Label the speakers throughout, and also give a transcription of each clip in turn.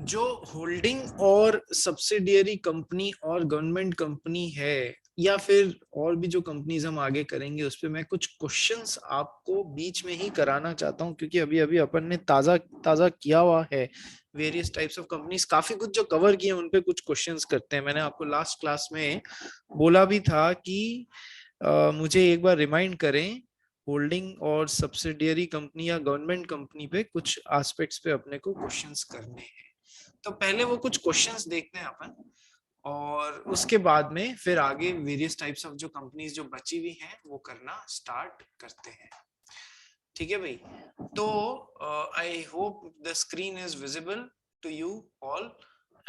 Speaker 1: जो होल्डिंग और subsidiary company और गवर्नमेंट कंपनी है, या फिर और भी जो कंपनीज हम आगे करेंगे, उस पे मैं कुछ क्वेश्चंस आपको बीच में ही कराना चाहता हूं, क्योंकि अभी अभी अपन ने ताजा ताजा किया हुआ है वेरियस टाइप्स ऑफ कंपनीज, काफी कुछ जो कवर किए उन पे कुछ क्वेश्चंस करते हैं। मैंने आपको लास्ट क्लास में बोला भी था कि मुझे एक बार रिमाइंड करें होल्डिंग और सब्सिडियरी कंपनी या गवर्नमेंट कंपनी पे कुछ एस्पेक्ट्स पे अपने को क्वेश्चंस करने हैं। तो पहले वो कुछ क्वेश्चंस देखते हैं अपन, और उसके बाद में फिर आगे वेरियस टाइप्स ऑफ जो कंपनीज जो बची हुई हैं वो करना स्टार्ट करते हैं। ठीक है भाई, तो I hope the screen is visible to you all,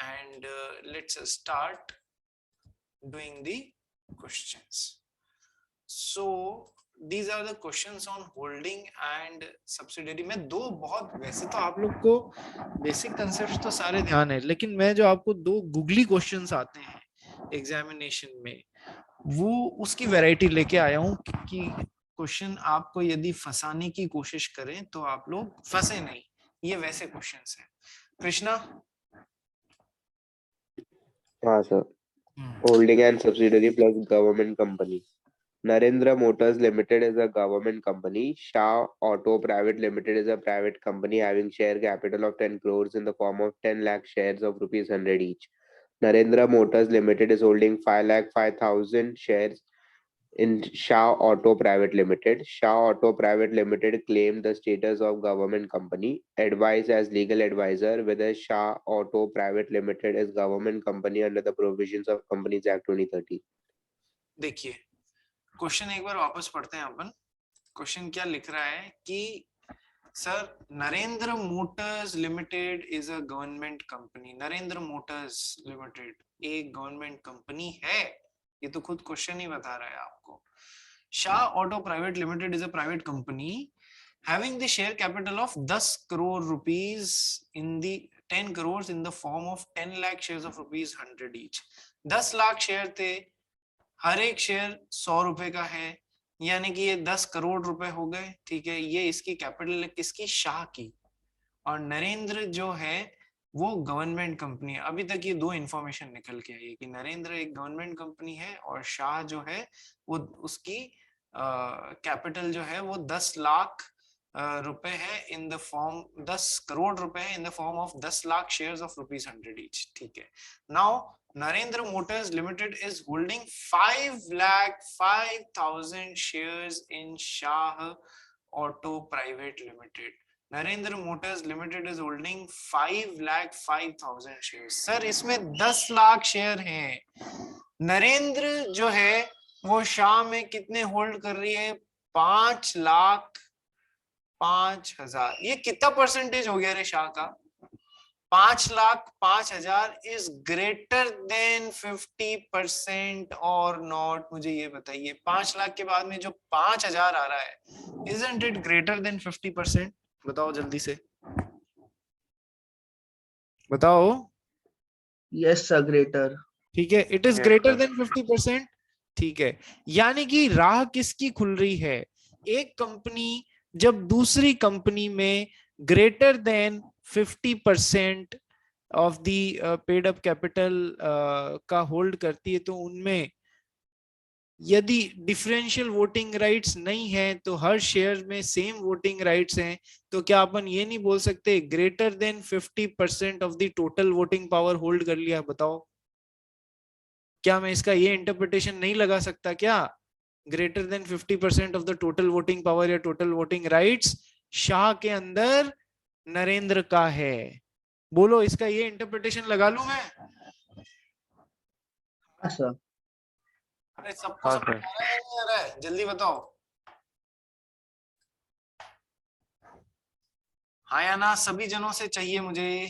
Speaker 1: and let's start doing the questions. So these are the questions on holding and subsidiary। मैं दो बहुत, वैसे तो आप लोग को बेसिक कंसेप्ट तो सारे ध्यान है, लेकिन मैं जो आपको दो गूगली क्वेश्चंस आते हैं एग्जामिनेशन में, वो उसकी वैरायटी लेके आया हूँ कि क्वेश्चन आपको यदि फंसाने की कोशिश करें तो आप लोग फंसे नहीं। ये वैसे क्वेश्चंस हैं। कृष्णा।
Speaker 2: हाँ sir. Holding and subsidiary plus government company. Narendra Motors Limited is a government company. Shah Auto Private Limited is a private company having share capital of 10 crores in the form of 10 lakh shares of rupees 100 each. Narendra Motors Limited is holding 5 lakh 5,000 shares in Shah Auto Private Limited. Shah Auto Private Limited claimed the status of government company. Advice as legal advisor whether Shah Auto Private Limited is government company under the provisions of Companies Act 2013.
Speaker 1: देखिए question एक बार वापस पढ़ते हैं अपन। Question क्या लिख रहा है कि sir Narendra Motors limited is a government company. Narendra Motors limited एक गवर्नमेंट कंपनी है, ये तो खुद क्वेश्चन ही बता रहा है आपको। Shah auto private limited is a private company having the share capital of 10 crore rupees in the 10 crores in the form of 10 lakh shares of rupees 100 each। 10 lakh share थे, हर एक शेयर 100 रुपए का है, यानी कि ये 10 करोड़ रुपए हो गए। ठीक है, ये इसकी कैपिटल है किसकी? शाह की। और नरेंद्र जो है वो गवर्नमेंट कंपनी है। अभी तक ये दो इंफॉर्मेशन निकल के आई है कि नरेंद्र एक गवर्नमेंट कंपनी है और शाह जो है वो उसकी कैपिटल जो है वो 10 लाख रुपए है इन द फॉर्म, 10 करोड़ रुपए है in the form of 10 lakh shares of rupees 100 each. ठीक है, now Narendra Motors Limited is holding 5,05,000 shares in Shah Auto Private Limited। Narendra Motors Limited is holding 5,05,000 shares। Sir इसमें 10 लाख शेयर हैं। नरेंद्र जो है वो शाह में कितने होल्ड कर रही है? 5,05,000। ये कितना परसेंटेज हो गया रे शाह का? 5,05,000 इज ग्रेटर देन 50% और नॉट? मुझे ये बताइए, 5 लाख के बाद में जो 5,000 आ रहा है, इजंट इट ग्रेटर देन 50%? बताओ जल्दी से बताओ।
Speaker 3: Yes sir, greater.
Speaker 1: ठीक है, इट इज ग्रेटर देन 50%। ठीक है, यानी कि राह किसकी खुल रही है? एक कंपनी जब दूसरी कंपनी में greater than 50% of the paid up capital का होल्ड करती है, तो उनमें यदि डिफरेंशियल वोटिंग राइट्स नहीं है तो हर शेयर में सेम वोटिंग राइट्स हैं, तो क्या अपन ये नहीं बोल सकते greater than 50% of the total voting power hold कर लिया? बताओ, क्या मैं इसका ये इंटरप्रिटेशन नहीं लगा सकता क्या? Greater than 50% of the total voting power या टोटल वोटिंग राइट्स शाह के अंदर नरेंद्र का है। बोलो, इसका ये इंटरप्रिटेशन लगा लूं मैं?
Speaker 3: हाँ सर।
Speaker 1: अरे सबको समझ आ रहा है नहीं आ रहा है? जल्दी बताओ, हाँ या ना? सभी जनों से चाहिए मुझे।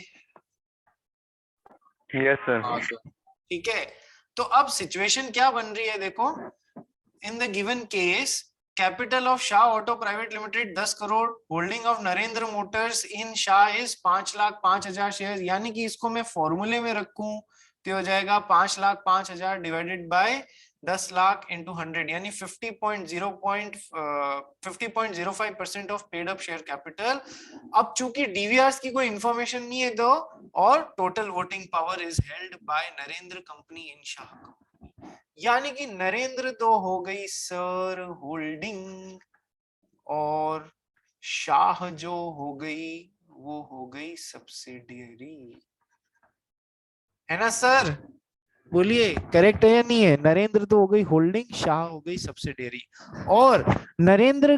Speaker 4: Yes sir.
Speaker 1: ठीक है, तो अब सिचुएशन क्या बन रही है देखो। In the given case capital of Shah auto private limited 10 crore, holding of Narendra Motors in Shah is 5,05,000 share, यानी कि इसको मैं फॉर्मूले में रखूं तो हो जाएगा 5,05,000 डिवाइडेड बाय 10 लाख इंटू 100 यानी 50.05% of paid up share capital. अब चूंकि डीवीआरस की कोई इंफॉर्मेशन नहीं है दो, और total voting power is held by Narendra company in Shah company, यानी कि नरेंद्र तो हो गई सर होल्डिंग, और शाह जो हो गई वो हो गई सब्सिडियरी, है ना सर? बोलिए करेक्ट है या नहीं है? नरेंद्र तो हो गई होल्डिंग, शाह हो गई सब्सिडियरी। और नरेंद्र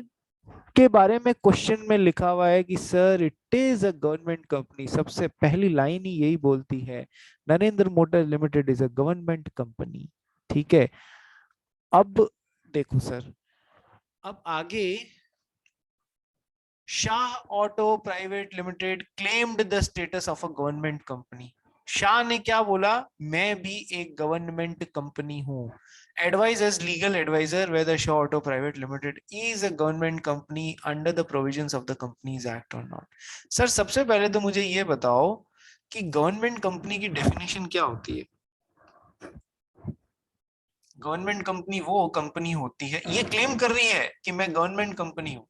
Speaker 1: के बारे में क्वेश्चन में लिखा हुआ है कि sir it is a government company, सबसे पहली लाइन ही यही बोलती है, Narendra motor limited is a government company. ठीक है, अब देखो सर, अब आगे Shah auto private limited claimed the status of a government company. Shah ने क्या बोला? मैं भी एक गवर्नमेंट कंपनी हूं। Advise as legal adviser whether Shah auto private limited is a government company under the provisions of the companies act और not. Sir सबसे पहले तो मुझे ये बताओ कि गवर्नमेंट कंपनी की डेफिनेशन क्या होती है? गवर्नमेंट कंपनी वो कंपनी होती है, ये क्लेम कर रही है कि मैं गवर्नमेंट कंपनी हूं,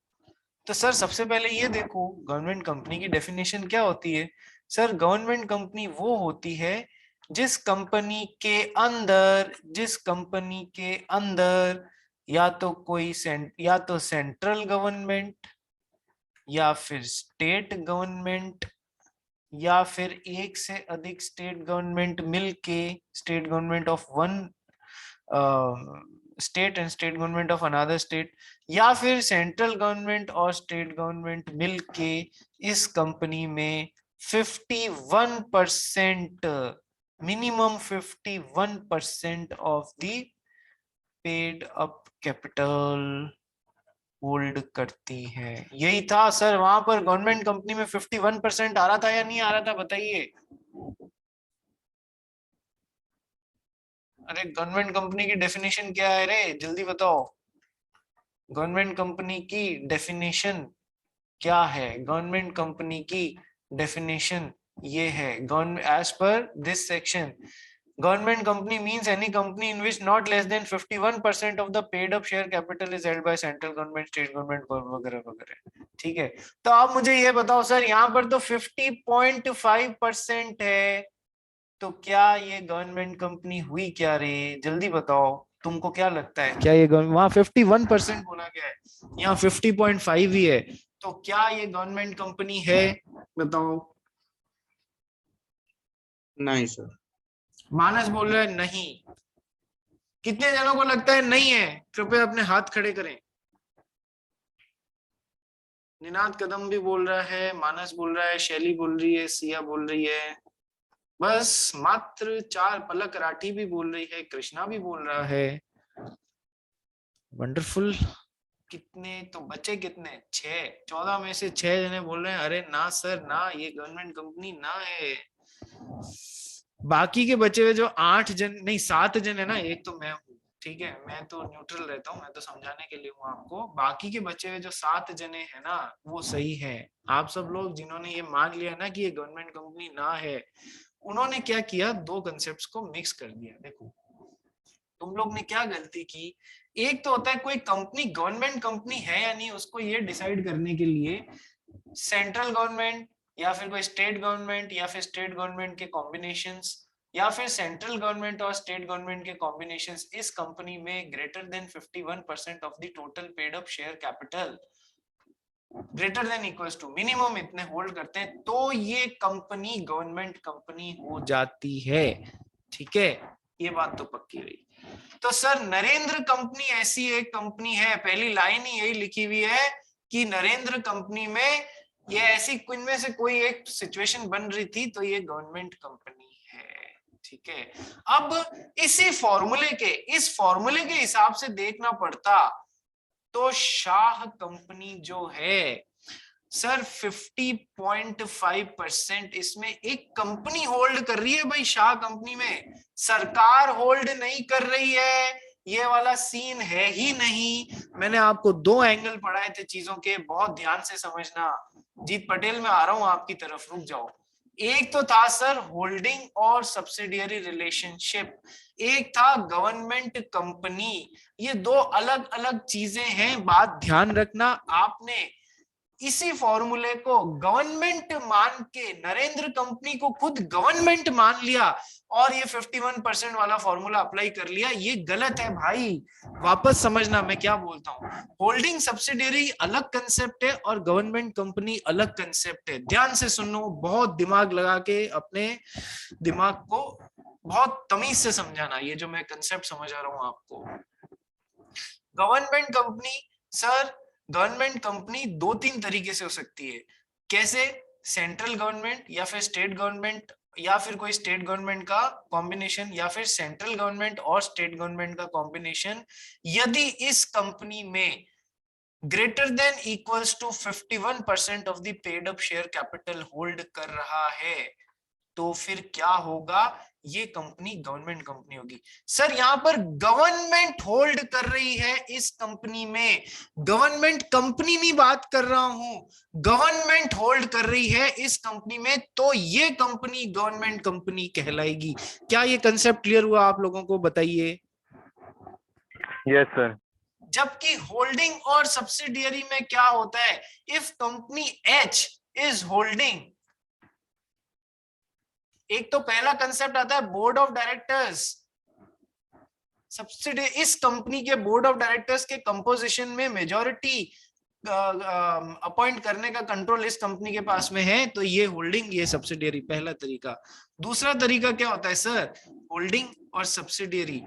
Speaker 1: तो सर सबसे पहले ये देखो गवर्नमेंट कंपनी की डेफिनेशन क्या होती है। सर गवर्नमेंट कंपनी वो होती है जिस कंपनी के अंदर या तो या तो सेंट्रल गवर्नमेंट या फिर स्टेट गवर्नमेंट या फिर एक से अधिक स्टेट गवर्नमेंट मिलके, state government of one state and state government of another state, या फिर सेंट्रल गवर्नमेंट और स्टेट गवर्नमेंट मिलके इस कंपनी में 51%, minimum 51% of the paid up capital hold करती है। यही था सर, वहां पर गवर्नमेंट कंपनी में 51% आ रहा था या नहीं आ रहा था, बताइए। अरे गवर्नमेंट कंपनी की डेफिनेशन क्या है रे, जल्दी बताओ। गवर्नमेंट कंपनी की डेफिनेशन क्या है? गवर्नमेंट कंपनी की डेफिनेशन ये है, एज पर this section, government company means any company in which not less than 51% of the paid up share capital is held by central government, state government वगैरह वगैरह। ठीक है, तो आप मुझे ये बताओ सर, यहाँ पर तो 50.5% है, तो क्या ये गवर्नमेंट कंपनी हुई क्या रे? जल्दी बताओ, तुमको क्या लगता है, क्या ये वहां 51% बोला गया है, यहाँ 50.5 ही है, तो क्या ये गवर्नमेंट कंपनी है? बताओ।
Speaker 3: नहीं सर।
Speaker 1: मानस बोल रहा है नहीं। कितने जनों को लगता है नहीं है? कृपया अपने हाथ खड़े करें। निनाद कदम भी बोल रहा है, मानस बोल रहा है, शैली बोल रही है, सिया बोल रही है, बस मात्र 4 पलक राठी भी बोल रही है, कृष्णा भी बोल रहा है। वंडरफुल। कितने तो बचे, कितने? 6, 14 में से 6 जने बोल रहे हैं अरे ना सर ना, ये गवर्नमेंट कंपनी ना है। बाकी के बचे हुए जो 8 जन, नहीं 7 जन है ना, एक तो मैं हूँ, ठीक है, मैं तो न्यूट्रल रहता हूँ, मैं तो समझाने के लिए हूँ आपको। बाकी के बचे हुए जो 7 जने हैं ना, वो सही है। आप सब लोग जिन्होंने ये मान लिया ना कि ये गवर्नमेंट कंपनी ना है, उन्होंने क्या किया, 2 कंसेप्ट्स को मिक्स कर दिया। देखो तुम लोग ने क्या गलती की, एक तो होता है कोई कंपनी गवर्नमेंट कंपनी है या नहीं, उसको ये डिसाइड करने के लिए सेंट्रल गवर्नमेंट या फिर कोई स्टेट गवर्नमेंट या फिर स्टेट गवर्नमेंट के कॉम्बिनेशंस या फिर सेंट्रल गवर्नमेंट और स्टेट गवर्नमेंट के कॉम्बिनेशंस इस कंपनी में greater than 51% of the total paid up share capital, greater than equals to minimum इतने होल्ड करते हैं, तो ये कंपनी गवर्नमेंट कंपनी हो जाती है। ठीक है, ये बात तो पक्की रही। तो सर नरेंद्र कंपनी ऐसी एक कंपनी है, पहली लाइन ही यही लिखी हुई है कि नरेंद्र कंपनी में ये ऐसी इनमें से कोई एक सिचुएशन बन रही थी, तो ये गवर्नमेंट कंपनी है। ठीक है, अब इस फॉर्मूले के हिसाब से देखना पड़ता, तो शाह कंपनी जो है सर 50.5% इसमें एक कंपनी होल्ड कर रही है भाई, शाह कंपनी में सरकार होल्ड नहीं कर रही है, ये वाला सीन है ही नहीं। मैंने आपको 2 एंगल पढ़ाए थे चीजों के, बहुत ध्यान से समझना। जीत पटेल मैं आ रहा हूं आपकी तरफ, रुक जाओ। एक तो था सर होल्डिंग और सब्सिडियरी रिलेशनशिप, एक था गवर्नमेंट कंपनी। ये दो अलग अलग चीजें हैं, बात ध्यान रखना। आपने इसी फॉर्मूले को गवर्नमेंट मान के, नरेंद्र कंपनी को खुद गवर्नमेंट मान लिया और ये 51% वाला फॉर्मूला अप्लाई कर लिया। ये गलत है भाई, वापस समझना मैं क्या बोलता हूँ। होल्डिंग सब्सिडियरी अलग कंसेप्ट है और गवर्नमेंट कंपनी अलग कंसेप्ट है। ध्यान से सुनो, बहुत दिमाग लगा के अपने दिमाग को बहुत तमीज से समझाना, ये जो मैं कंसेप्ट समझा रहा हूं आपको। Government company sir, government company दो तीन तरीके से हो सकती है। कैसे? सेंट्रल गवर्नमेंट या फिर स्टेट गवर्नमेंट या फिर कोई स्टेट गवर्नमेंट का कॉम्बिनेशन या फिर सेंट्रल गवर्नमेंट और स्टेट गवर्नमेंट का कॉम्बिनेशन। यदि इस कंपनी में greater than equals to 51% of the paid up share capital hold कर रहा है तो फिर क्या होगा? ये कंपनी गवर्नमेंट कंपनी होगी। सर यहाँ पर गवर्नमेंट होल्ड कर रही है इस कंपनी में, गवर्नमेंट कंपनी नहीं बात कर रहा हूं, गवर्नमेंट होल्ड कर रही है इस कंपनी में, तो ये कंपनी गवर्नमेंट कंपनी कहलाएगी। क्या ये कंसेप्ट क्लियर हुआ आप लोगों को? बताइए।
Speaker 4: Yes sir.
Speaker 1: जबकि होल्डिंग और सब्सिडियरी में क्या होता है? If company H is holding, एक तो पहला कंसेप्ट आता है बोर्ड ऑफ डायरेक्टर्स। सब्सिडियरी, इस कंपनी के बोर्ड ऑफ डायरेक्टर्स के कंपोजिशन में मेजॉरिटी अपॉइंट करने का कंट्रोल इस कंपनी के पास में है, तो ये होल्डिंग, ये सब्सिडियरी, पहला तरीका। दूसरा तरीका क्या होता है सर? होल्डिंग और सब्सिडियरी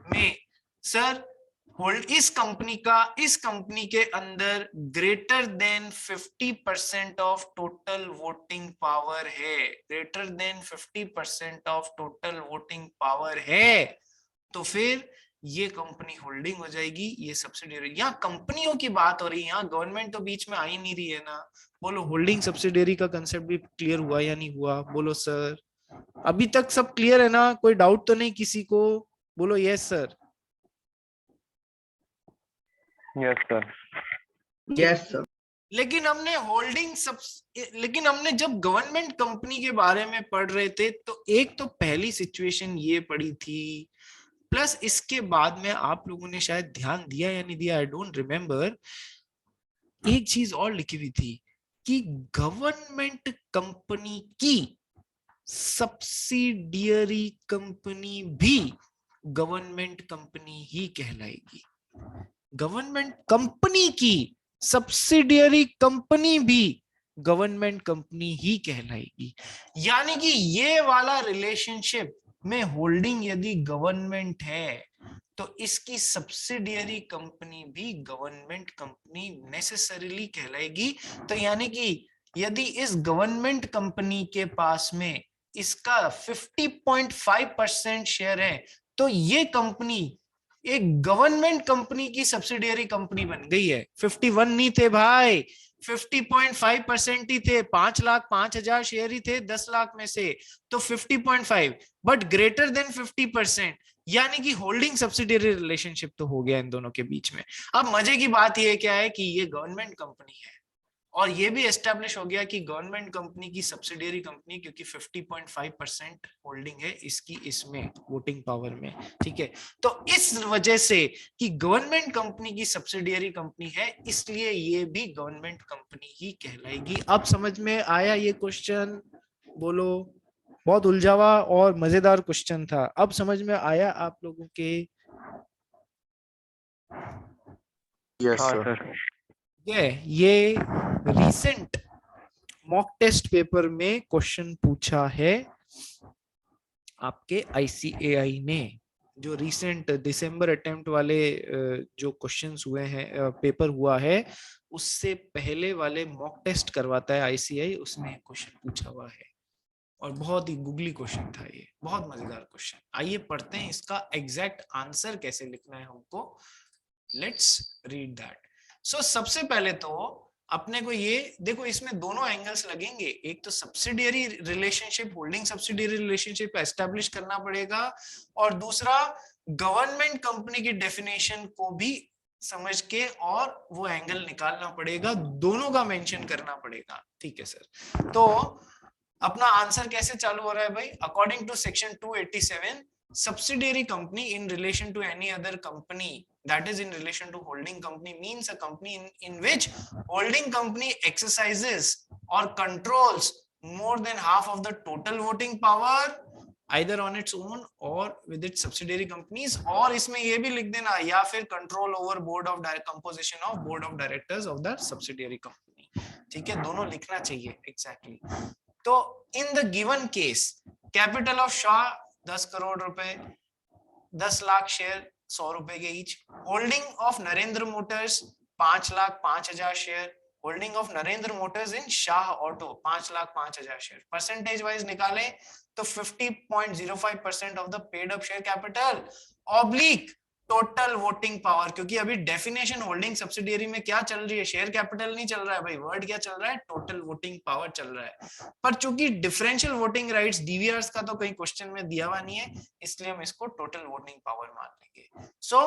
Speaker 1: में सर होल्ड, इस कंपनी के अंदर greater than 50% of total voting power है, greater than 50% of total voting power है, तो फिर ये कंपनी होल्डिंग हो जाएगी, ये सब्सिडियरी। यहाँ कंपनियों की बात हो रही है, यहाँ गवर्नमेंट तो बीच में आ ही नहीं रही है ना। बोलो होल्डिंग सब्सिडियरी का कंसेप्ट भी क्लियर हुआ या नहीं हुआ? बोलो सर। अभी तक सब क्लियर है ना? कोई डाउट तो नहीं किसी को? बोलो yes sir.
Speaker 4: Yes sir.
Speaker 3: Yes sir.
Speaker 1: लेकिन हमने जब गवर्नमेंट कंपनी के बारे में पढ़ रहे थे तो एक तो पहली सिचुएशन ये पड़ी थी, प्लस इसके बाद में आप लोगों ने शायद ध्यान दिया या नहीं दिया, आई डोंट रिमेम्बर, एक चीज और लिखी हुई थी कि गवर्नमेंट कंपनी की सब्सिडियरी कंपनी भी गवर्नमेंट कंपनी ही कहलाएगी। गवर्नमेंट कंपनी की सब्सिडियरी कंपनी भी गवर्नमेंट कंपनी ही कहलाएगी। यानी कि ये वाला रिलेशनशिप में होल्डिंग यदि गवर्नमेंट है तो इसकी सब्सिडियरी कंपनी भी गवर्नमेंट कंपनी नेसेसरीली कहलाएगी। तो यानी कि यदि इस गवर्नमेंट कंपनी के पास में इसका 50.5% शेयर है तो ये कंपनी एक गवर्नमेंट कंपनी की सब्सिडियरी कंपनी बन गई है। 51 नहीं थे भाई, 50.5% ही थे, 5,05,000 शेयर ही थे 10 लाख में से, तो 50.5 बट ग्रेटर देन 50%, यानी कि होल्डिंग सब्सिडियरी रिलेशनशिप तो हो गया इन दोनों के बीच में। अब मजे की बात ये क्या है कि ये गवर्नमेंट कंपनी है और ये भी एस्टेब्लिश हो गया कि गवर्नमेंट कंपनी की सब्सिडियरी कंपनी, क्योंकि 50.5% होल्डिंग है इसकी इसमें वोटिंग पावर में, ठीक है। तो इस वजह से कि गवर्नमेंट कंपनी की सब्सिडियरी कंपनी है इसलिए ये भी गवर्नमेंट कंपनी ही कहलाएगी। अब समझ में आया ये क्वेश्चन? बोलो। बहुत उलझावा और मजेदार क्वेश्चन था, अब समझ में आया आप लोगों के?
Speaker 4: Yes sir.
Speaker 1: ये रिसेंट मॉक टेस्ट पेपर में क्वेश्चन पूछा है आपके ICAI ने। जो रिसेंट दिसंबर अटेम्प्ट वाले जो क्वेश्चंस हुए हैं, पेपर हुआ है, उससे पहले वाले मॉक टेस्ट करवाता है ICAI, उसमें क्वेश्चन पूछा हुआ है और बहुत ही गुगली क्वेश्चन था ये, बहुत मजेदार क्वेश्चन। आइए पढ़ते हैं इसका एग्जैक्ट आंसर कैसे लिखना है हमको। Let's read that. सो सबसे पहले तो अपने को ये देखो, इसमें दोनों एंगल्स लगेंगे, एक तो subsidiary relationship, holding subsidiary relationship establish करना पड़ेगा और दूसरा गवर्नमेंट कंपनी की डेफिनेशन को भी समझ के और वो एंगल निकालना पड़ेगा, दोनों का मेंशन करना पड़ेगा, ठीक है सर। तो अपना आंसर कैसे चालू हो रहा है भाई? According to section 287, subsidiary company in relation to any other company, that is in relation to holding company, means a company in which holding company exercises or controls more than half of the total voting power either on its own or with its subsidiary companies, और इसमें ये भी लिख देना या फिर control over board of composition of board of directors of the subsidiary company. ठीक है, दोनों लिखना चाहिए exactly. तो in the given case capital of Shah 10 crore रुपए, 10 लाख शेयर 100 रुपए के each, holding of Narendra Motors 5,05,000 share, holding of Narendra Motors in Shah auto 5,05,000 share, percentage wise निकालें तो 50.05% of the paid up share capital oblique total voting power, क्योंकि अभी definition holding subsidiary में क्या चल रही है, शेयर कैपिटल नहीं चल रहा है भाई, वर्ड क्या चल रहा है, टोटल वोटिंग पावर चल रहा है। पर चूंकि डिफरेंशियल वोटिंग राइट्स डीवीआरस का तो कहीं क्वेश्चन में दिया हुआ नहीं है, इसलिए हम इसको टोटल वोटिंग पावर मान लेंगे। सो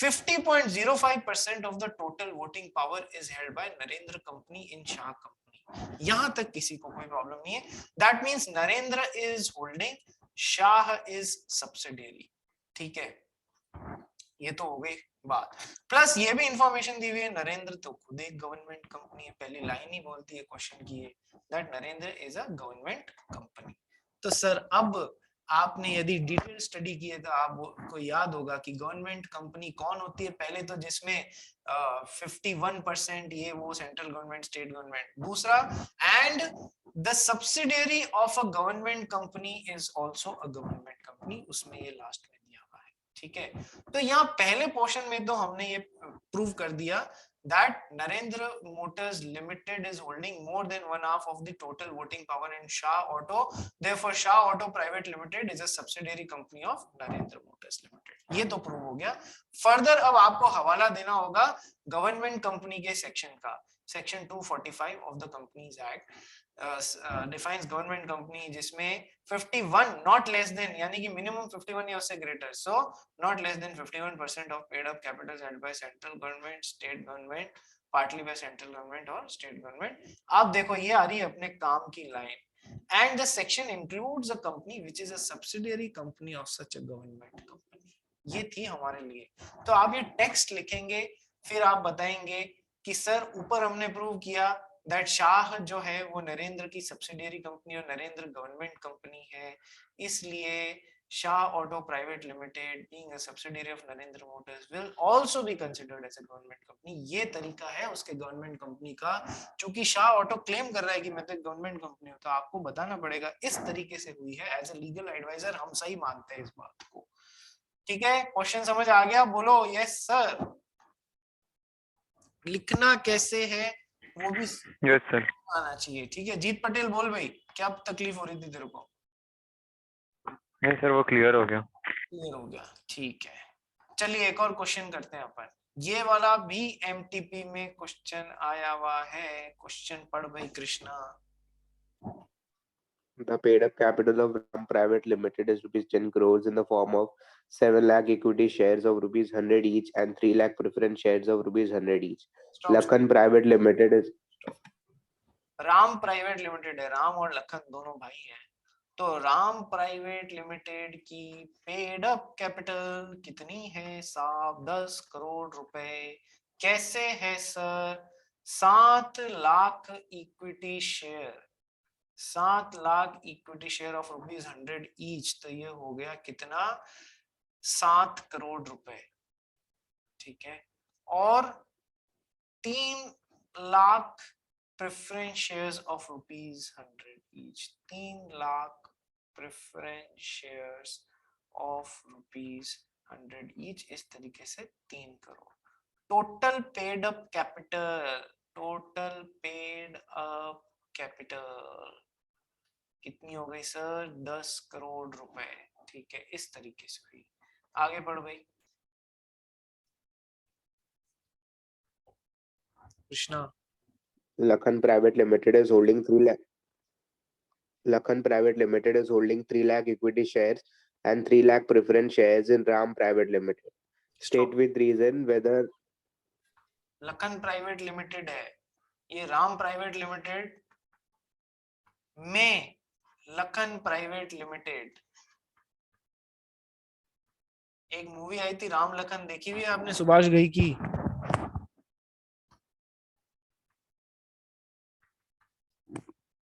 Speaker 1: 50.05% of the total voting power is held by Narendra company in Shah company. यहां तक किसी को कोई प्रॉब्लम नहीं है। That means Narendra is holding, Shah is subsidiary. ठीक है, ये तो हो गई बात। प्लस ये भी इंफॉर्मेशन दी हुई है, नरेंद्र तो खुद एक गवर्नमेंट कंपनी है, पहली लाइन ही बोलती है क्वेश्चन की है that Narendra is a government company. तो सर अब आपने यदि डिटेल स्टडी की है तो आपको याद होगा कि गवर्नमेंट कंपनी कौन होती है। पहले तो जिसमें 51% ये वो सेंट्रल गवर्नमेंट, स्टेट गवर्नमेंट। दूसरा, and the subsidiary of a government company is also a government company, उसमें ये लास्ट में दिया हुआ है। ठीक है, तो यहाँ पहले पोर्शन में तो हमने ये प्रूव कर दिया that Narendra Motors Limited is holding more than 1/2 of the total voting power in Shah Auto. Therefore, Shah Auto Private Limited is a subsidiary company of Narendra Motors Limited. ये तो prove हो गया। Further अब आपको हवाला देना होगा government company के सेक्शन का। Section 245 of the companies act defines government company, जिसमें 51 नॉट लेस देन, यानी कि मिनिमम 51 या उससे greater, so not less than 51% of paid up capital held by central government, state government, partly by central government और state government. आप देखो ये आ रही है अपने काम की line, and the section includes a company which is a subsidiary company of such a government company. ये थी हमारे लिए। तो आप ये टेक्स्ट लिखेंगे, फिर आप बताएंगे कि सर ऊपर हमने प्रूव किया दैट शाह जो है वो नरेंद्र की सब्सिडियरी कंपनी और नरेंद्र गवर्नमेंट कंपनी है, इसलिए Shah auto private limited being a subsidiary of Narendra motors will also be considered as a government company. ये तरीका है उसके गवर्नमेंट कंपनी का। चूंकि शाह ऑटो क्लेम कर रहा है कि मैं तो गवर्नमेंट कंपनी हूं, तो आपको बताना पड़ेगा इस तरीके से हुई है। एज अ लीगल एडवाइजर हम सही मानते हैं इस बात को। ठीक है, क्वेश्चन समझ आ गया? बोलो यस सर। लिखना कैसे है वो भी
Speaker 4: यस सर।
Speaker 1: आना चाहिए। ठीक है, जीत पटेल बोल भाई, क्या तकलीफ हो रही थी तेरे को?
Speaker 4: नहीं सर, वो क्लियर हो गया।
Speaker 1: क्लियर हो गया, ठीक है। चलिए एक और क्वेश्चन करते हैं अपन। ये वाला भी एमटीपी में क्वेश्चन आया हुआ है। क्वेश्चन पढ़ भाई Krishna.
Speaker 2: The paid up capital of Ram Private Limited is rupees 10 crores in the form of 7 lakh equity shares of rupees 100 each and 3 lakh preference shares of rupees 100 each. Lakhan Private Limited is
Speaker 1: Ram private limited है, राम और लखन दोनों भाई हैं। तो Ram private limited की paid up capital कितनी है साहब? 10 करोड़ रुपए। कैसे है sir? 7 lakh equity share, 7 lakh equity share of rupees 100 each, तो ये हो गया कितना? 7 करोड़ रुपए। ठीक है, और 3 lakh preference shares of rupees 100 each, 3 lakh preference shares of rupees 100 each, इस तरीके से 3 crore. Total paid up capital, total paid up capital कितनी हो गई सर? 10 करोड़ रुपए। ठीक है, इस तरीके से हुई। आगे बढ़ भाई Krishna.
Speaker 2: Lakhan Private Limited is holding 3 lakh. Lakhan Private Limited is holding 3 lakh equity shares and 3 lakh preference shares in Ram Private Limited. State with reason whether
Speaker 1: Lakhan private limited है, ये राम प्राइवेट लिमिटेड में लखन प्राइवेट लिमिटेड, एक movie आई थी राम लखन, देखी हुई है आपने सुभाष घई की?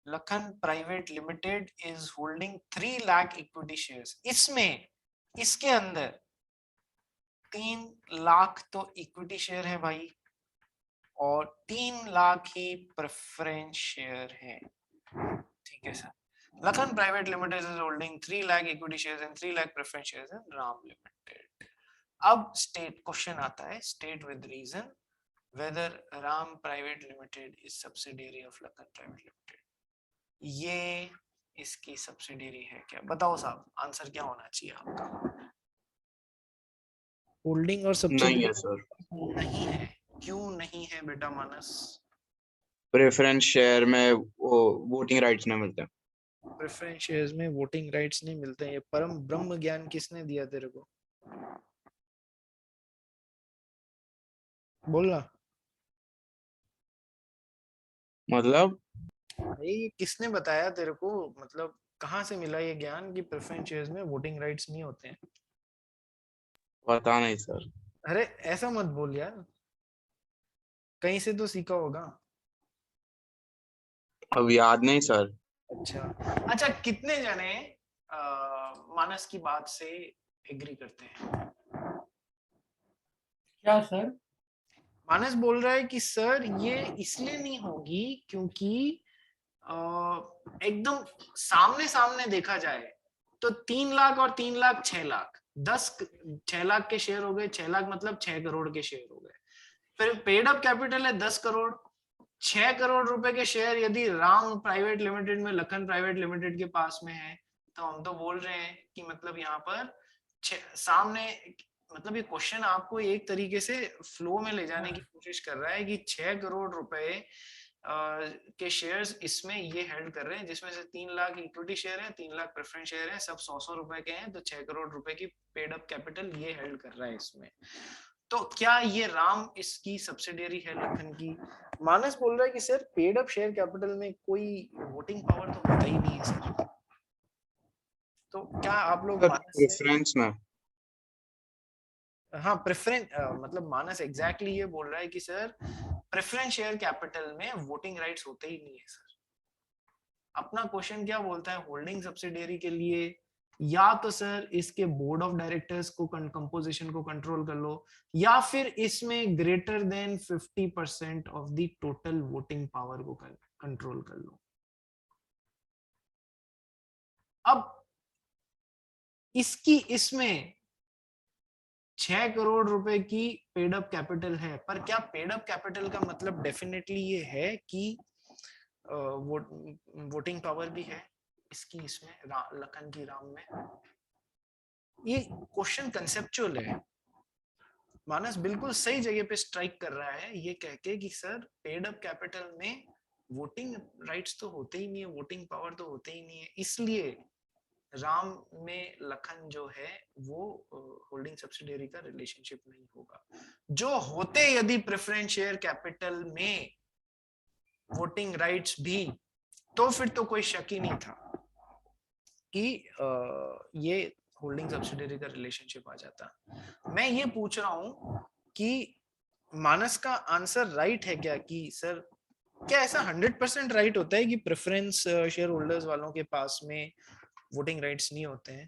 Speaker 1: Lakhan private limited is holding 3 lakh equity shares. इसमें इसके अंदर 3 लाख तो इक्विटी शेयर है भाई, और 3 लाख ही प्रेफरेंस शेयर है। ठीक है sir. Lakhan private limited is holding 3 lakh equity shares and 3 lakh preference shares in Ram limited. अब स्टेट क्वेश्चन आता है, state with reason whether Ram Private Limited is subsidiary of Lakan Private Limited। ये इसकी सब्सिडियरी है क्या? बताओ साहब, आंसर क्या होना चाहिए आपका? होल्डिंग और सब्सिडियरी
Speaker 5: नहीं है सर।
Speaker 1: नहीं है। क्यों नहीं है बेटा मानस?
Speaker 5: प्रेफरेंस शेयर में वो वोटिंग राइट्स नहीं मिलते।
Speaker 1: प्रेफरेंस शेयर्स में वोटिंग राइट्स नहीं मिलते हैं। ये परम ब्रह्म ज्ञान किसने दिया तेरे को? बोलना।
Speaker 5: मतलब
Speaker 1: ये किसने बताया तेरे को? मतलब कहाँ से मिला ये ज्ञान कि प्रेफरेंस शेयर्स में वोटिंग राइट्स नहीं होते हैं?
Speaker 5: पता नहीं सर।
Speaker 1: अरे ऐसा मत बोल यार, कहीं से तो सीखा होगा।
Speaker 5: अब याद नहीं सर।
Speaker 1: अच्छा अच्छा, कितने जने मानस की बात से एग्री करते हैं?
Speaker 3: क्या सर?
Speaker 1: मानस बोल रहा है कि सर ये इसलिए नहीं होगी क्योंकि एकदम सामने सामने देखा जाए तो 3 लाख और 3 लाख 6 लाख 6 लाख के शेयर हो गए। 6 लाख मतलब 6 करोड़ के शेयर हो गए। फिर पेड अप कैपिटल है 10 करोड़। 6 करोड़ रुपए के शेयर यदि राम प्राइवेट लिमिटेड में लखन प्राइवेट लिमिटेड के पास में है, तो हम तो बोल रहे हैं कि मतलब यहाँ पर सामने, मतलब ये क्वेश्चन आपको एक तरीके से फ्लो में ले जाने की कोशिश कर रहा है कि 6 करोड़ रुपए के शेयर्स इसमें ये हेल्ड कर रहे हैं, जिसमें से 3 लाख इक्विटी शेयर है, 3 लाख प्रेफरेंस शेयर है, सब 100 रुपए के हैं, तो 6 करोड़ रुपए की पेड अप कैपिटल ये हेल्ड कर रहा है इसमें। तो क्या ये राम इसकी सब्सिडियरी है लखन की? मानस बोल रहा है कि sir paid up share capital में कोई वोटिंग पावर तो होता ही नहीं है सर। तो क्या आप लोग
Speaker 5: प्रेफरेंस में?
Speaker 1: हाँ प्रेफरेंस, मतलब मानस एग्जैक्टली ये बोल रहा है कि सर प्रेफरेंस शेयर कैपिटल में वोटिंग राइट्स होते ही नहीं है सर। अपना क्वेश्चन क्या बोलता है? होल्डिंग सब्सिडियरी के लिए या तो सर इसके बोर्ड ऑफ डायरेक्टर्स को कंपोजिशन को कंट्रोल कर लो, या फिर इसमें greater than 50% of the total voting power को कंट्रोल कर लो। अब इसकी इसमें 6 करोड़ रुपए की पेड अप कैपिटल है, पर क्या पेड अप कैपिटल का मतलब डेफिनेटली ये है कि वोटिंग पावर भी है इसकी इसमें लखन की राम में? ये क्वेश्चन कंसेप्चुअल है। मानस बिल्कुल सही जगह पे स्ट्राइक कर रहा है ये कह के कि सर पेड अप कैपिटल में वोटिंग राइट्स तो होते ही नहीं है, वोटिंग पावर तो होते ही नहीं है, इसलिए राम में लखन जो है वो होल्डिंग सब्सिडियरी का रिलेशनशिप नहीं होगा। जो होते यदि प्रेफरेंस शेयर कैपिटल में वोटिंग राइट्स भी, तो फिर तो कोई शक ही नहीं था कि ये होल्डिंग सब्सिडियरी का रिलेशनशिप आ जाता। मैं ये पूछ रहा हूं कि मानस का आंसर राइट है क्या कि सर क्या ऐसा 100% राइट होता है कि प्रेफरेंस शेयर होल्डर्स वालों के पास में वोटिंग राइट्स नहीं होते हैं?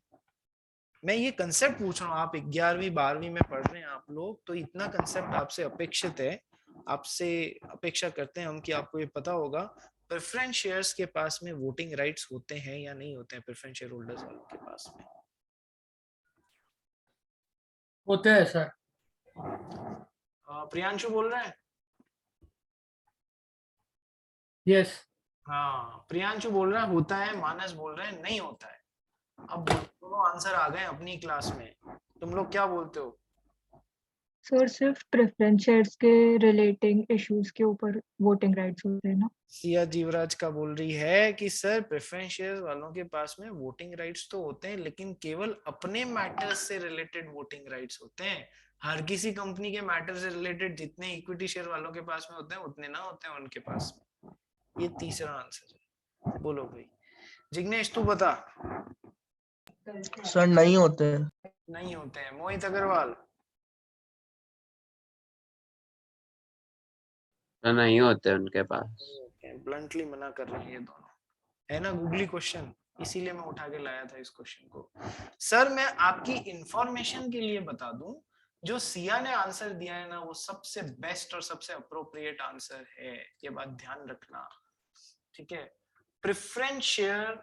Speaker 1: मैं ये कंसेप्ट पूछ रहा हूँ, आप 11वीं 12वीं में पढ़ रहे हैं आप लोग, तो इतना कंसेप्ट आपसे अपेक्षित है, आपसे अपेक्षा करते हैं हम कि आपको ये पता होगा प्रेफरेंस शेयर्स के पास में वोटिंग राइट्स होते हैं या नहीं होते हैं प्रेफरेंस शेयर होल्डर्स वालों के पास में।
Speaker 3: होते हैं सर।
Speaker 1: प्रियांशु बोल रहा है?
Speaker 3: यस।
Speaker 1: हाँ प्रियांशु बोल रहा है होता है, मानस बोल रहे हैं नहीं होता है। अब दोनों आंसर आ गए अपनी क्लास में, तुम लोग क्या बोलते हो?
Speaker 6: सर सिर्फ प्रेफरेंस शेयर्स के रिलेटिंग इश्यूज के ऊपर वोटिंग राइट्स होते हैं ना?
Speaker 1: सिया जीवराज का बोल रही है कि सर प्रेफरेंस शेयर वालों के पास में वोटिंग राइट्स तो होते हैं, लेकिन केवल अपने मैटर्स से रिलेटेड वोटिंग राइट्स होते हैं। हर किसी कंपनी के मैटर से रिलेटेड जितने इक्विटी शेयर वालों के पास में होते हैं उतने ना होते हैं उनके पास में। ये तीसरा आंसर है। बोलो भाई। जिग्नेश तू बता।
Speaker 7: सर नहीं होते।
Speaker 1: नहीं होते हैं। मोहित अग्रवाल।
Speaker 8: तो नहीं होते उनके पास।
Speaker 1: ब्लंटली मना कर रहे हैं ये दोनों, है ना गूगली क्वेश्चन, इसीलिए मैं उठा के लाया था इस क्वेश्चन को। सर मैं आपकी इंफॉर्मेशन के लिए बता दूं, जो सिया ने आंसर दिया है ना वो सबसे बेस्ट और सबसे अप्रोप्रिएट आंसर है, ये बात ध्यान रखना, ठीक है। प्रेफरेंस शेयर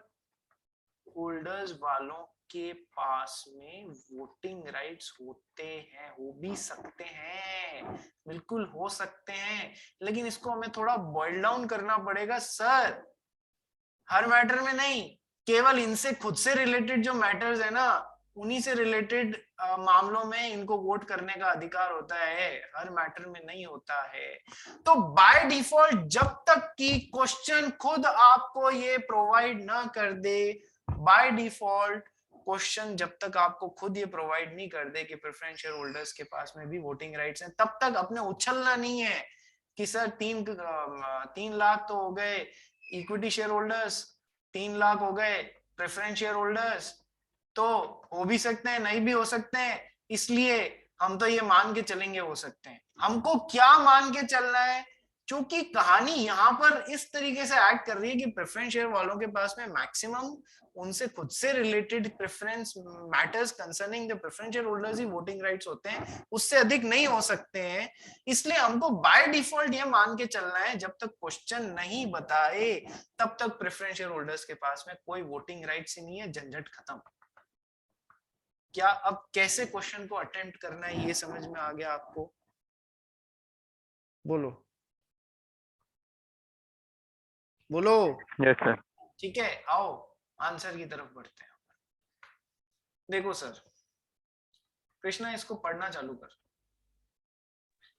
Speaker 1: होल्डर्स वालों के पास में वोटिंग राइट्स होते हैं, हो भी सकते हैं, बिल्कुल हो सकते हैं, लेकिन इसको हमें थोड़ा बॉइल डाउन करना पड़ेगा सर। हर मैटर में नहीं, केवल इनसे खुद से रिलेटेड जो मैटर्स है ना उन्हीं से रिलेटेड मामलों में इनको वोट करने का अधिकार होता है, हर मैटर में नहीं होता है। तो बाय डिफॉल्ट जब तक कि क्वेश्चन खुद आपको ये प्रोवाइड ना कर दे, बाय डिफॉल्ट क्वेश्चन जब तक आपको खुद ये प्रोवाइड नहीं कर दे कि प्रेफरेंस शेयर होल्डर्स के पास में भी वोटिंग राइट्स हैं, तब तक अपने उछलना नहीं है कि सर 3 लाख तो हो गए इक्विटी शेयर होल्डर्स, 3 लाख हो गए प्रेफरेंस शेयर होल्डर्स, तो हो भी सकते हैं नहीं भी हो सकते हैं, इसलिए हम तो ये मान के चलेंगे हो सकते हैं। हमको क्या मान के चलना है, क्योंकि कहानी यहाँ पर इस तरीके से एक्ट कर रही है कि प्रेफरेंस शेयर वालों के पास में मैक्सिमम उनसे खुद से related preference matters concerning the preference share holders he voting rights होते हैं, उससे अधिक नहीं हो सकते हैं। इसलिए हमको बाय डिफॉल्ट ये मान के चलना है जब तक क्वेश्चन नहीं बताए तब तक प्रेफरेंस शेयर होल्डर्स के पास में कोई वोटिंग राइट्स ही नहीं है, झंझट खत्म। क्या अब कैसे क्वेश्चन को अटेम्प्ट करना है ये समझ में आ गया आपको? बोलो बोलो।
Speaker 4: Yes sir.
Speaker 1: ठीक है, आओ आंसर की तरफ बढ़ते हैं। देखो सर कृष्णा, इसको पढ़ना चालू कर।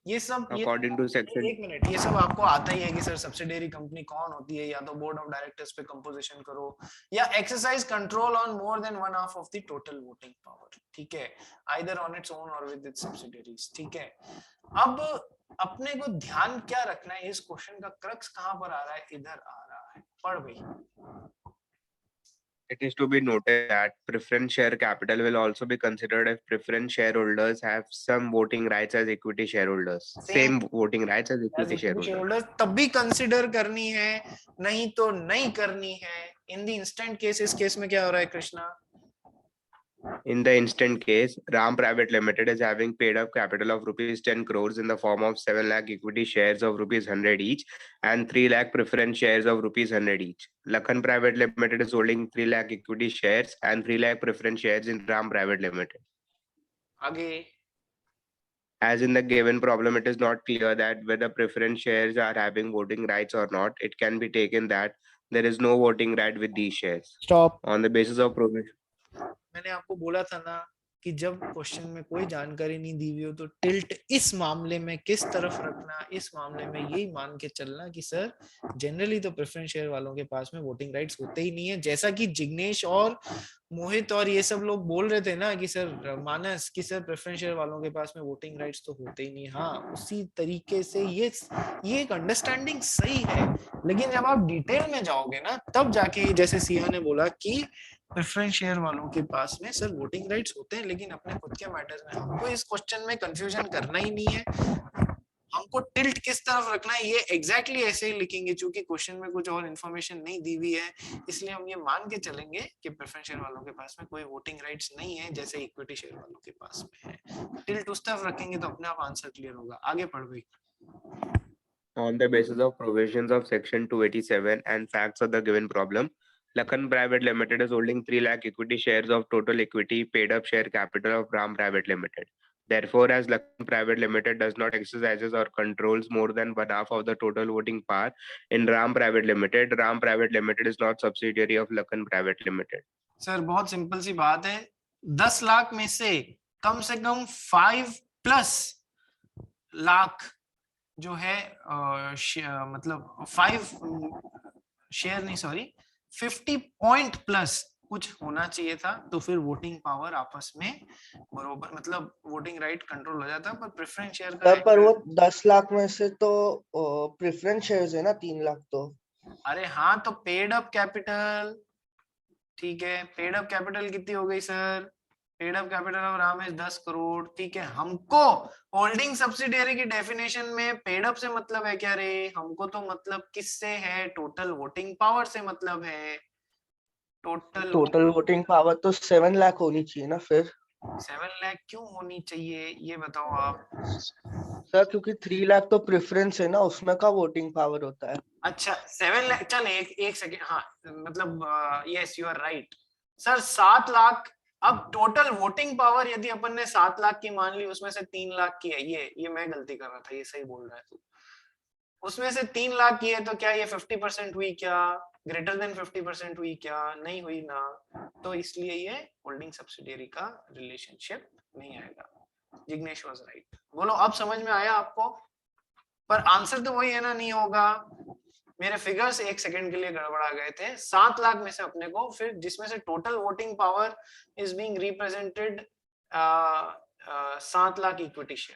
Speaker 1: ये सब
Speaker 2: अकॉर्डिंग टू सेक्शन,
Speaker 1: एक मिनट, ये सब आपको आता ही है कि सर सब्सिडियरी कंपनी कौन होती है, या तो बोर्ड ऑफ डायरेक्टर्स पे कंपोजिशन करो या exercise control on more than 1/2 of the total voting power, ठीक है, आइदर ऑन इट्स ओन और विद इट्स सब्सिडियरीज, ठीक है। अब अपने को ध्यान क्या रखना है, इस क्वेश्चन का क्रक्स कहां पर आ रहा है, इधर आ रहा है, पढ़ भाई।
Speaker 2: it is to be noted that preference share capital will also be considered if preference shareholders have some voting rights as equity shareholders. Same voting rights as equity shareholders.
Speaker 1: तब भी कंसिडर करनी है, नहीं तो नहीं करनी है। इन द इंस्टेंट केस, इस केस में क्या हो रहा है Krishna?
Speaker 2: In the instant case, Ram Private Limited is having paid up capital of rupees 10 crores in the form of 7 lakh equity shares of rupees 100 each and 3 lakh preference shares of rupees 100 each. Lakhan Private Limited is holding 3 lakh equity shares and 3 lakh preference shares in Ram Private Limited.
Speaker 1: आगे
Speaker 2: As in the given problem, it is not clear that whether preference shares are having voting rights or not. It can be taken that there is no voting right with these shares.
Speaker 1: Stop.
Speaker 2: On the basis of provision.
Speaker 1: मैंने आपको बोला था ना कि जब question में कोई जानकारी नहीं दी हुई हो तो टिल्ट इस मामले में किस तरफ रखना, इस मामले में यही मान के चलना कि सर जनरली तो प्रेफरेंस शेयर वालों के पास में वोटिंग राइट्स होते ही नहीं है, जैसा कि जिग्नेश और मोहित और ये सब लोग बोल रहे थे ना कि सर मानस कि सर प्रेफरेंस शेयर वालों के पास में वोटिंग राइट्स तो होते ही नहीं। हाँ, उसी तरीके से ये एक अंडरस्टैंडिंग सही है, लेकिन जब आप डिटेल में जाओगे ना तब जाके जैसे सिया ने बोला कि प्रेफरेंस शेयर वालों के पास में सर वोटिंग राइट्स होते हैं लेकिन अपने खुद के मैटर्स में। हमको इस क्वेश्चन में कंफ्यूजन करना ही नहीं है, हमको टिल्ट किस तरफ रखना है ये एग्जैक्टली ऐसे ही लिखेंगे, क्योंकि क्वेश्चन में कुछ और इन्फॉर्मेशन नहीं दी हुई है, इसलिए हम ये मान के चलेंगे कि प्रेफरेंस शेयर वालों के पास में कोई वोटिंग राइट्स नहीं है जैसे इक्विटी शेयर वालों के पास में है। टिल्ट उस तरफ रखेंगे तो अपने आप आंसर क्लियर होगा। आगे पढ़ भाई।
Speaker 2: On the basis of provisions of section 287 and facts of the given problem, Lakhan Private Limited is holding 3 lakh equity shares of total equity paid up share capital of Ram Private Limited. Therefore, as Lakhan Private Limited does not exercises or controls more than 1/2 of the total voting power in Ram Private Limited, Ram Private Limited is not subsidiary of Lakhan Private Limited.
Speaker 1: Sir बहुत simple सी बात है, 10 लाख में से कम 5+ लाख जो है मतलब 5 share नहीं, sorry 50 point plus कुछ होना चाहिए था, तो फिर वोटिंग पावर आपस में बरोबर, मतलब वोटिंग राइट कंट्रोल हो जाता। पर प्रेफरेंस शेयर का
Speaker 7: पर वो 10 लाख में से तो प्रेफरेंस शेयर्स है ना, 3 लाख तो।
Speaker 1: अरे हाँ, तो पेड अप कैपिटल ठीक है, पेड अप कैपिटल कितनी हो गई sir? Paid up capital of Ram is 10 crore. ठीक है, हमको होल्डिंग सब्सिडियरी की डेफिनेशन में पेड अप से मतलब है क्या रे? हमको तो मतलब किससे है? टोटल वोटिंग पावर से मतलब है।
Speaker 7: टोटल वोटिंग पावर तो 7 लाख होनी चाहिए ना फिर
Speaker 1: 7 लाख क्यों होनी चाहिए ये बताओ आप।
Speaker 7: सर, क्योंकि 3 लाख तो प्रेफरेंस है ना, उसमें का वोटिंग पावर होता है।
Speaker 1: अच्छा 7 लाख, चल एक सेकेंड, हाँ मतलब yes you are right sir. 7 lakh, अब टोटल वोटिंग पावर यदि अपन ने 7 लाख की मान ली, उसमें से 3 लाख की है, ये मैं गलती कर रहा था, ये सही बोल रहा है तू। उसमें से 3 लाख की है तो क्या ये 50% हुई क्या? ग्रेटर देन 50% हुई क्या? नहीं हुई ना, तो इसलिए ये होल्डिंग सब्सिडियरी का रिलेशनशिप नहीं आएगा। Jignesh was right. बोलो अब समझ में आया आपको? पर आंसर तो वही है ना, नहीं होगा। मेरे फिगर्स एक सेकंड के लिए गड़बड़ा गए थे। 7 लाख में से अपने को, फिर जिसमें से total voting power is being represented 7 lakh equity share.